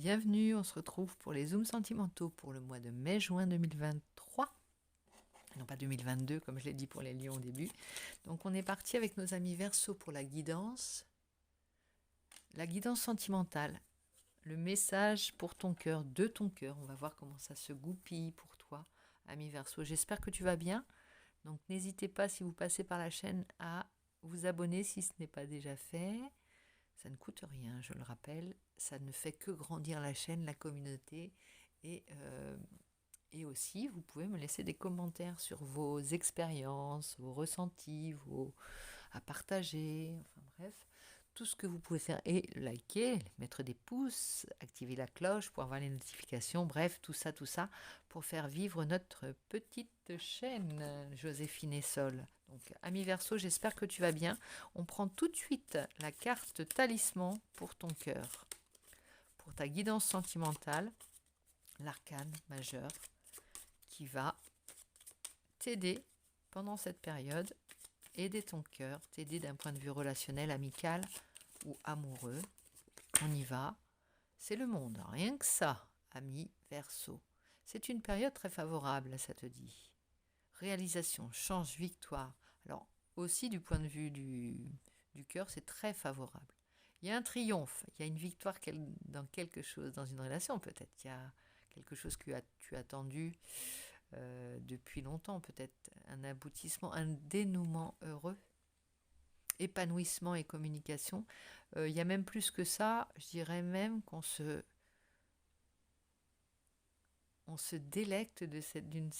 Bienvenue, on se retrouve pour les Zooms sentimentaux pour le mois de mai-juin 2023. Non pas 2022 comme je l'ai dit pour les lions au début. Donc on est parti avec nos amis Verseau pour la guidance sentimentale, le message pour ton cœur, de ton cœur. On va voir comment ça se goupille pour toi, ami Verseau. J'espère que tu vas bien. Donc n'hésitez pas, si vous passez par la chaîne, à vous abonner si ce n'est pas déjà fait. Ça ne coûte rien, je le rappelle. Ça ne fait que grandir la chaîne, la communauté. Et aussi, vous pouvez me laisser des commentaires sur vos expériences, vos ressentis, à partager, enfin bref, tout ce que vous pouvez faire. Et liker, mettre des pouces, activer la cloche pour avoir les notifications, bref, tout ça, pour faire vivre notre petite chaîne, Joséphine et Sol. Donc, ami Verseau, j'espère que tu vas bien. On prend tout de suite la carte talisman pour ton cœur, pour ta guidance sentimentale, l'arcane majeur, qui va t'aider pendant cette période, aider ton cœur, t'aider d'un point de vue relationnel, amical ou amoureux. On y va. C'est le monde, rien que ça, ami Verseau. C'est une période très favorable, ça te dit. Réalisation, chance, victoire. Alors, aussi du point de vue du cœur, c'est très favorable. Il y a un triomphe, il y a une victoire dans quelque chose, dans une relation peut-être. Il y a quelque chose que tu as attendu depuis longtemps, peut-être un aboutissement, un dénouement heureux, épanouissement et communication. Il y a même plus que ça, je dirais même on se délecte d'une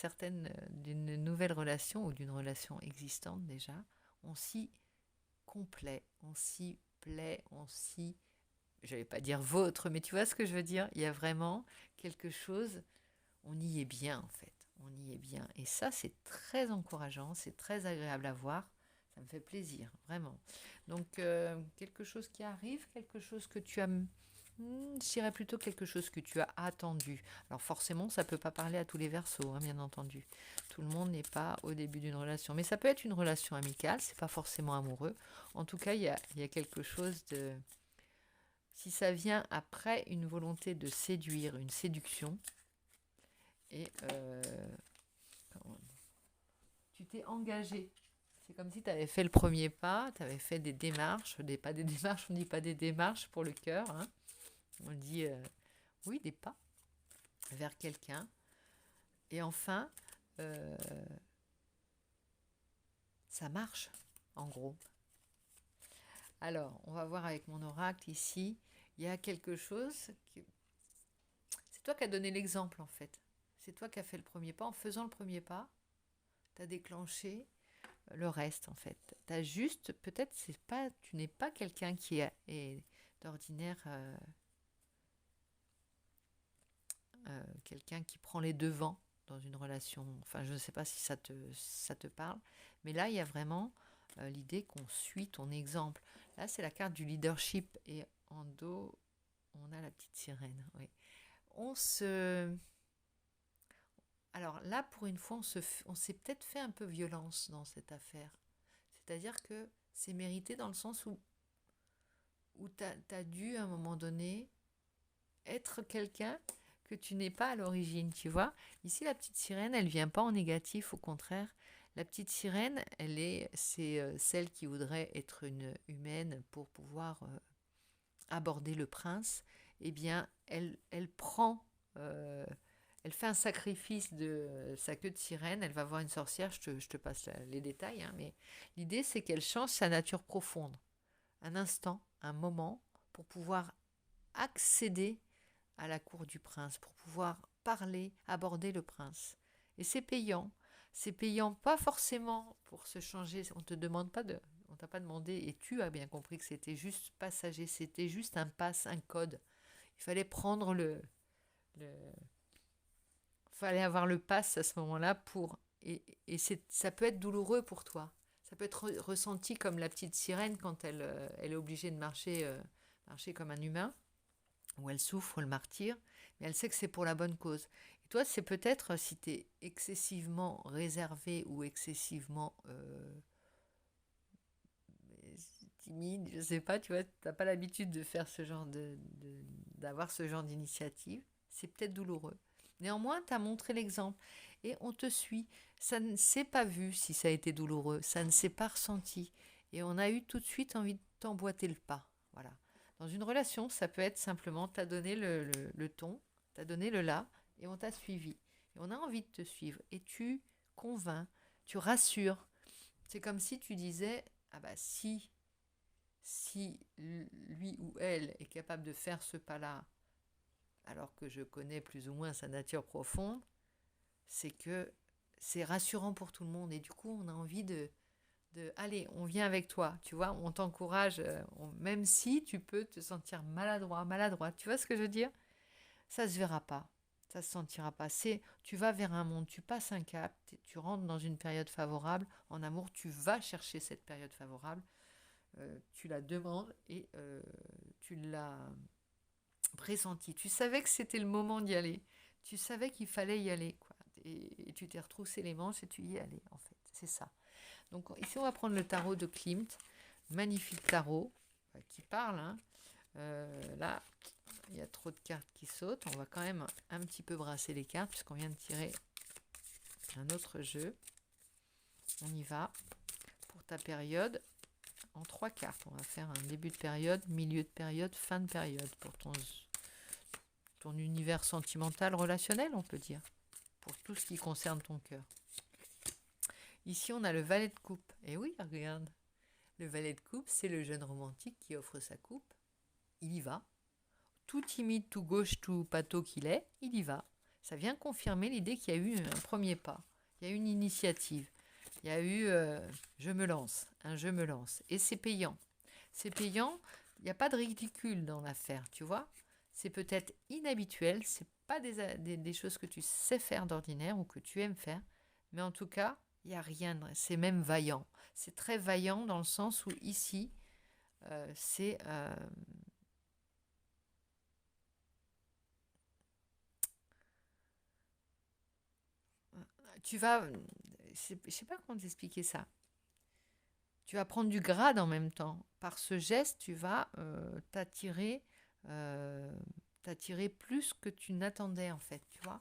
nouvelle relation ou d'une relation existante déjà. On s'y complaît, on s'y plaît, je vais pas dire vôtre, mais tu vois ce que je veux dire. Il y a vraiment quelque chose, on y est bien en fait. On y est bien. Et ça, c'est très encourageant, c'est très agréable à voir. Ça me fait plaisir, vraiment. Donc, quelque chose qui arrive, quelque chose que tu as... je dirais plutôt quelque chose que tu as attendu. Alors forcément, ça ne peut pas parler à tous les Verseaux, hein, bien entendu. Tout le monde n'est pas au début d'une relation. Mais ça peut être une relation amicale, c'est pas forcément amoureux. En tout cas, il y a quelque chose de... Si ça vient après une volonté de séduire, une séduction, et tu t'es engagé. C'est comme si tu avais fait le premier pas, tu avais fait des démarches, pas des démarches, on ne dit pas des démarches pour le cœur, hein. On dit, oui, des pas vers quelqu'un. Et enfin, euh, ça marche, en gros. Alors, on va voir avec mon oracle ici. Il y a quelque chose qui... C'est toi qui as donné l'exemple, en fait. C'est toi qui as fait le premier pas. En faisant le premier pas, tu as déclenché le reste, en fait. Tu as juste, peut-être, tu n'es pas quelqu'un qui est d'ordinaire... quelqu'un qui prend les devants dans une relation. Enfin, je ne sais pas si ça te parle, mais là, il y a vraiment l'idée qu'on suit ton exemple. Là, c'est la carte du leadership et en dos, on a la petite sirène. Oui. Alors là, pour une fois, on s'est peut-être fait un peu violence dans cette affaire. C'est-à-dire que c'est mérité dans le sens où tu as dû, à un moment donné, être quelqu'un que tu n'es pas à l'origine, tu vois. Ici, la petite sirène, elle vient pas en négatif, au contraire. La petite sirène, c'est celle qui voudrait être une humaine pour pouvoir aborder le prince. Eh bien, elle prend, elle fait un sacrifice de sa queue de sirène. Elle va voir une sorcière, je te passe les détails, hein, mais l'idée, c'est qu'elle change sa nature profonde. Un instant, un moment, pour pouvoir accéder à la cour du prince, pour pouvoir parler, aborder le prince. Et c'est payant. C'est payant, pas forcément pour se changer. On t'a pas demandé, et tu as bien compris que c'était juste passager, c'était juste un pass, un code. Il fallait prendre fallait avoir le pass à ce moment-là ça peut être douloureux pour toi. Ça peut être ressenti comme la petite sirène quand elle est obligée de marcher comme un humain, où elle souffre le martyr, mais elle sait que c'est pour la bonne cause. Et toi, c'est peut-être si tu es excessivement réservé ou excessivement timide, je sais pas, tu vois, t'as pas l'habitude de faire ce genre d'avoir ce genre d'initiative, c'est peut-être douloureux. Néanmoins, tu as montré l'exemple et on te suit. Ça ne s'est pas vu si ça a été douloureux, ça ne s'est pas ressenti. Et on a eu tout de suite envie de t'emboîter le pas. Voilà. Dans une relation, ça peut être simplement, t'as donné le ton, t'as donné le là, et on t'a suivi. Et on a envie de te suivre. Et tu convaincs, tu rassures. C'est comme si tu disais, ah bah si lui ou elle est capable de faire ce pas-là, alors que je connais plus ou moins sa nature profonde, c'est que c'est rassurant pour tout le monde. Et du coup, on a envie allez, on vient avec toi, tu vois, on t'encourage, même si tu peux te sentir maladroit, tu vois ce que je veux dire? Ça se verra pas, ça se sentira pas. Tu vas vers un monde, tu passes un cap, tu rentres dans une période favorable. En amour, tu vas chercher cette période favorable, tu la demandes et tu l'as pressenti. Tu savais que c'était le moment d'y aller. Tu savais qu'il fallait y aller, quoi. Et tu t'es retroussé les manches et tu y es allé, en fait. C'est ça. Donc ici, on va prendre le tarot de Klimt. Magnifique tarot qui parle. Hein. Là, il y a trop de cartes qui sautent. On va quand même un petit peu brasser les cartes puisqu'on vient de tirer un autre jeu. On y va pour ta période en 3 cartes. On va faire un début de période, milieu de période, fin de période pour ton univers sentimental, relationnel, on peut dire, pour tout ce qui concerne ton cœur. Ici, on a le valet de coupe. Et oui, regarde. Le valet de coupe, c'est le jeune romantique qui offre sa coupe. Il y va. Tout timide, tout gauche, tout pâteau qu'il est, il y va. Ça vient confirmer l'idée qu'il y a eu un premier pas. Il y a eu une initiative. Il y a eu je me lance, un je me lance. Et c'est payant. C'est payant, il n'y a pas de ridicule dans l'affaire, tu vois. C'est peut-être inhabituel, c'est pas des choses que tu sais faire d'ordinaire ou que tu aimes faire, mais en tout cas, il n'y a rien, c'est même vaillant. C'est très vaillant dans le sens où ici, c'est... tu vas... Je ne sais pas comment t'expliquer ça. Tu vas prendre du grade en même temps. Par ce geste, tu vas t'attirer plus que tu n'attendais en fait, tu vois.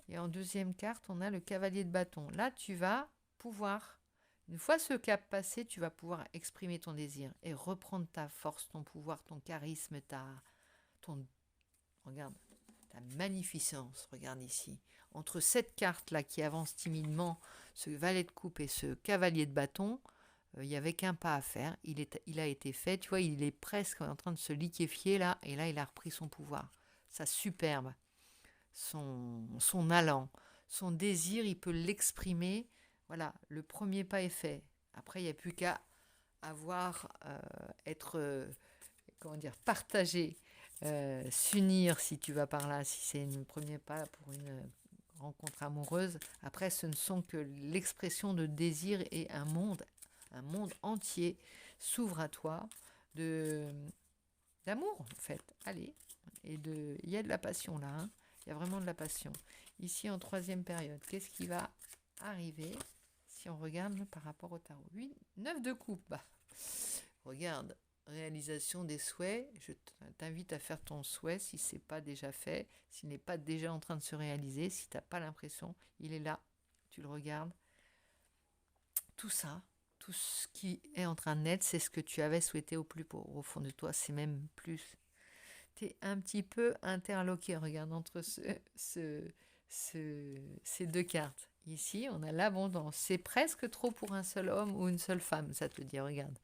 Et en deuxième carte, on a le cavalier de bâton. Là, tu vas pouvoir, une fois ce cap passé, tu vas pouvoir exprimer ton désir et reprendre ta force, ton pouvoir, ton charisme, regarde, ta magnificence. Regarde ici. Entre cette carte-là qui avance timidement, ce valet de coupe et ce cavalier de bâton, il n'y avait qu'un pas à faire. Il a été fait. Tu vois, il est presque en train de se liquéfier là. Et là, il a repris son pouvoir. Sa superbe, son allant, son désir, il peut l'exprimer. Voilà, le premier pas est fait. Après, il n'y a plus qu'à être, comment dire, partagé, s'unir si tu vas par là, si c'est un premier pas pour une rencontre amoureuse. Après, ce ne sont que l'expression de désir et un monde entier s'ouvre à toi d'amour en fait. Allez, il y a de la passion là, hein. Il y a vraiment de la passion. Ici en troisième période, qu'est-ce qui va arriver si on regarde par rapport au tarot? 8, 9 de coupe. Bah, regarde, réalisation des souhaits. Je t'invite à faire ton souhait si ce n'est pas déjà fait, s'il n'est pas déjà en train de se réaliser, si tu n'as pas l'impression, il est là, tu le regardes. Tout ça, tout ce qui est en train de naître, c'est ce que tu avais souhaité au fond de toi, c'est même plus. Tu es un petit peu interloqué, regarde, entre ces deux cartes. Ici, on a l'abondance. C'est presque trop pour un seul homme ou une seule femme, ça te dit, regarde.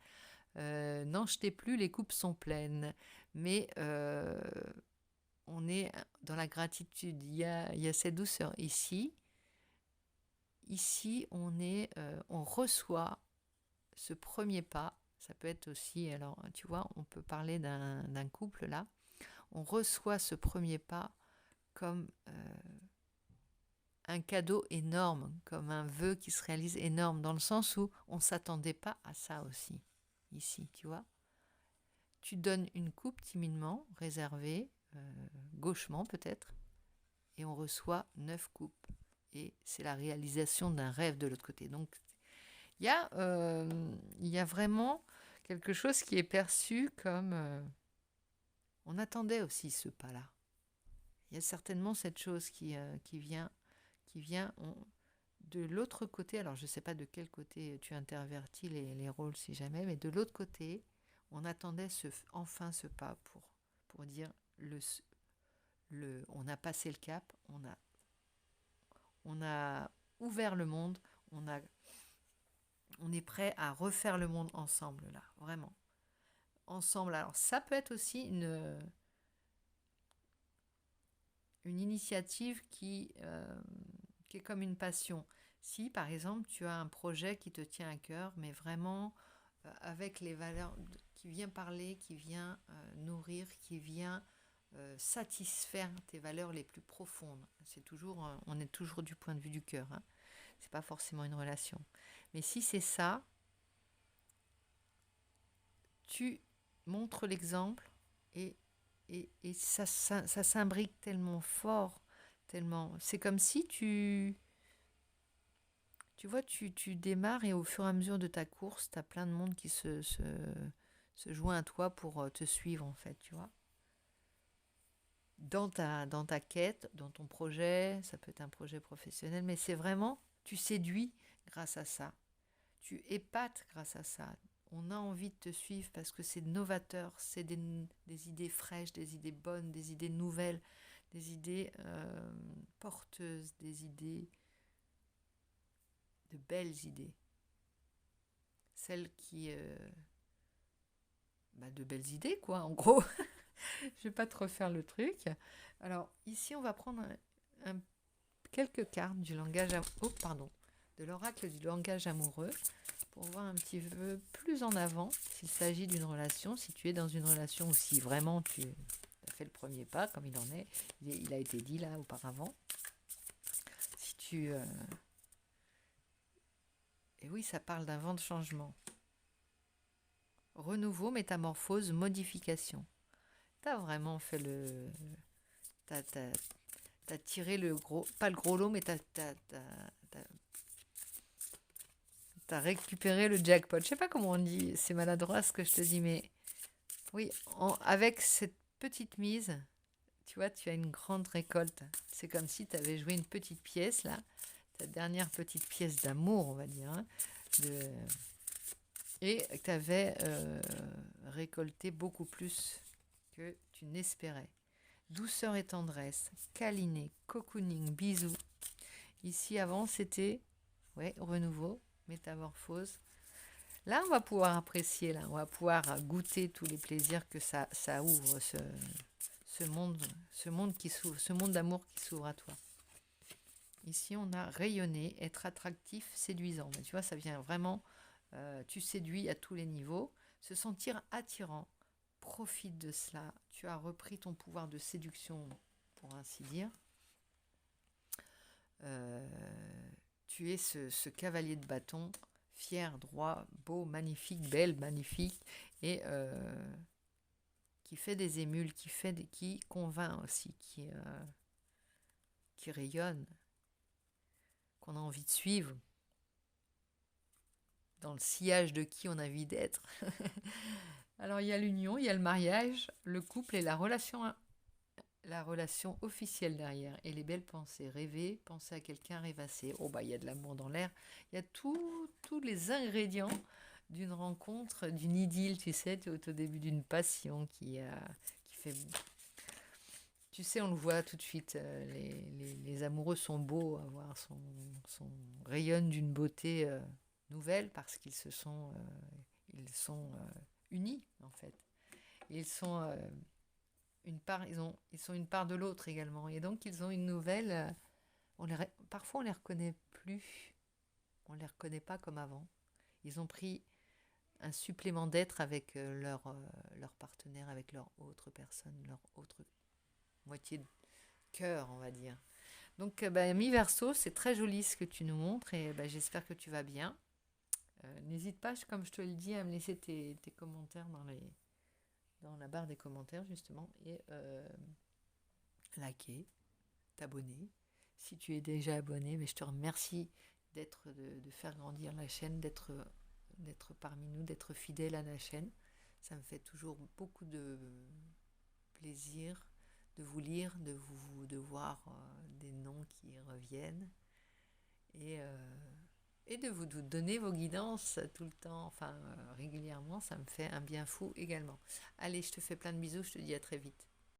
N'en jetez plus, les coupes sont pleines. Mais on est dans la gratitude, il y a cette douceur. Ici on reçoit ce premier pas. Ça peut être aussi, alors tu vois, on peut parler d'un couple là. On reçoit ce premier pas comme un cadeau énorme, comme un vœu qui se réalise énorme, dans le sens où on ne s'attendait pas à ça aussi, ici, tu vois. Tu donnes une coupe timidement, réservée, gauchement peut-être, et on reçoit 9 coupes. Et c'est la réalisation d'un rêve de l'autre côté. Donc, il y a vraiment quelque chose qui est perçu comme... on attendait aussi ce pas-là. Il y a certainement cette chose qui vient de l'autre côté. Alors, je ne sais pas de quel côté tu intervertis les rôles si jamais, mais de l'autre côté, on attendait enfin ce pas pour dire on a passé le cap, on a ouvert le monde, on est prêt à refaire le monde ensemble, là, vraiment. Ensemble. Alors, ça peut être aussi une initiative qui est comme une passion. Si, par exemple, tu as un projet qui te tient à cœur, mais vraiment avec les valeurs qui vient parler, qui vient nourrir, qui vient satisfaire tes valeurs les plus profondes. C'est toujours, on est toujours du point de vue du cœur. Hein. C'est pas forcément une relation. Mais si c'est ça, tu montres l'exemple et ça s'imbrique tellement fort, tellement. C'est comme si tu vois, tu démarres et au fur et à mesure de ta course, tu as plein de monde qui se joint à toi pour te suivre, en fait, tu vois. Dans ta quête, dans ton projet, ça peut être un projet professionnel, mais c'est vraiment, tu séduis grâce à ça. Tu épates grâce à ça. On a envie de te suivre parce que c'est novateur, c'est des idées fraîches, des idées bonnes, des idées nouvelles, des idées porteuses, des idées, de belles idées. Celles qui... de belles idées, quoi, en gros. Je vais pas te refaire le truc. Alors, ici, on va prendre quelques cartes du langage... de l'oracle du langage amoureux pour voir un petit peu plus en avant s'il s'agit d'une relation, si tu es dans une relation ou si vraiment tu as fait le premier pas, comme il en est. Il a été dit là auparavant. Si tu... Et oui, ça parle d'un vent de changement. Renouveau, métamorphose, modification. T'as vraiment fait le... T'as tiré le gros... Pas le gros lot, mais t'as récupéré le jackpot. Je sais pas comment on dit, c'est maladroit ce que je te dis, mais... Oui, avec cette petite mise, tu vois, tu as une grande récolte. C'est comme si tu avais joué une petite pièce, là. Ta dernière petite pièce d'amour, on va dire. Hein, et que tu avais récolté beaucoup plus que tu n'espérais. Douceur et tendresse, câliner, cocooning, bisous. Ici, avant, c'était renouveau, métamorphose. Là, on va pouvoir apprécier, là, on va pouvoir goûter tous les plaisirs que ça ouvre, ce monde qui s'ouvre, ce monde d'amour qui s'ouvre à toi. Ici, on a rayonner, être attractif, séduisant. Mais tu vois, ça vient vraiment, tu séduis à tous les niveaux. Se sentir attirant, profite de cela. Tu as repris ton pouvoir de séduction, pour ainsi dire. Tu es ce cavalier de bâton, fier, droit, beau, magnifique, belle, magnifique, et qui fait des émules, qui convainc aussi, qui rayonne, qu'on a envie de suivre, dans le sillage de qui on a envie d'être. Alors il y a l'union, il y a le mariage, le couple et la relation officielle derrière, et les belles pensées, rêver, penser à quelqu'un, rêvasser. Oh il y a de l'amour dans l'air, il y a tous les ingrédients d'une rencontre, d'une idylle, tu sais, tu es au début d'une passion qui fait... Tu sais, on le voit tout de suite, les amoureux sont beaux à voir, rayonnent d'une beauté nouvelle parce qu'ils sont unis, en fait. Ils sont ils sont une part de l'autre également. Et donc, ils ont une nouvelle... parfois, on les reconnaît plus. On les reconnaît pas comme avant. Ils ont pris un supplément d'être avec leur partenaire, avec leur autre personne, leur autre moitié de cœur, on va dire. Donc, mi-verso, c'est très joli ce que tu nous montres et j'espère que tu vas bien. N'hésite pas, comme je te le dis, à me laisser tes commentaires dans la barre des commentaires, justement, et liker, t'abonner. Si tu es déjà abonné, mais je te remercie de faire grandir la chaîne, d'être d'être parmi nous, d'être fidèle à la chaîne. Ça me fait toujours beaucoup de plaisir de vous lire, de voir des noms qui reviennent et, de vous donner vos guidances tout le temps, enfin régulièrement, ça me fait un bien fou également. Allez, je te fais plein de bisous, je te dis à très vite.